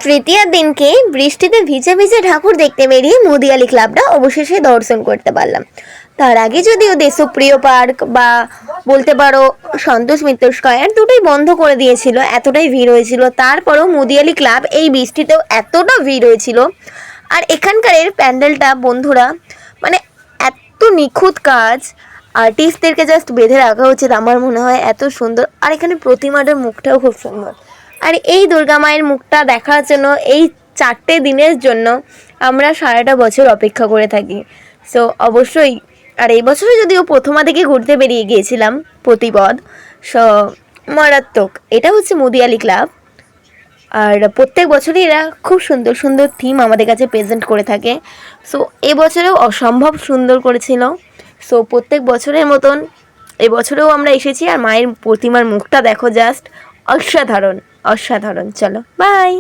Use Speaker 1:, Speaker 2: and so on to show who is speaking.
Speaker 1: তৃতীয়ার দিনকে বৃষ্টিতে ভিজে ভিজে ঠাকুর দেখতে বেরিয়ে মুদিয়ালি ক্লাবটা অবশেষে দর্শন করতে পারলাম। তার আগে যদিও দেশপ্রিয় পার্ক বা বলতে পারো সন্তোষ মিত্র স্কয়ার দুটোই বন্ধ করে দিয়েছিল, এতটাই ভিড় হয়েছিল। তারপরও মুদিয়ালি ক্লাব এই বৃষ্টিতেও এতটা ভিড় হয়েছিল। আর এখানকার প্যান্ডেলটা বন্ধুরা মানে এত নিখুঁত কাজ, আর্টিস্টদেরকে জাস্ট বেঁধে রাখা উচিত আমার মনে হয়, এত সুন্দর। আর এখানে প্রতিমাটার মুখটাও খুব সুন্দর। আর এই দুর্গা মায়ের মুখটা দেখার জন্য এই 4টে দিনের জন্য আমরা সারাটা বছর অপেক্ষা করে থাকি। সো অবশ্যই, আর এই বছরে যদিও প্রথমা থেকে ঘুরতে বেরিয়ে গিয়েছিলাম প্রতিপদ, সো মারাত্মক। এটা হচ্ছে মুদিয়ালি ক্লাব। আর প্রত্যেক বছরই এরা খুব সুন্দর সুন্দর থিম আমাদের কাছে প্রেজেন্ট করে থাকে। সো এবছরেও অসম্ভব সুন্দর করেছিল। সো প্রত্যেক বছরের মতন এবছরেও আমরা এসেছি। আর মায়ের প্রতিমার মুখটা দেখো, জাস্ট অসাধারণ অসাধারণ। চলো বাই।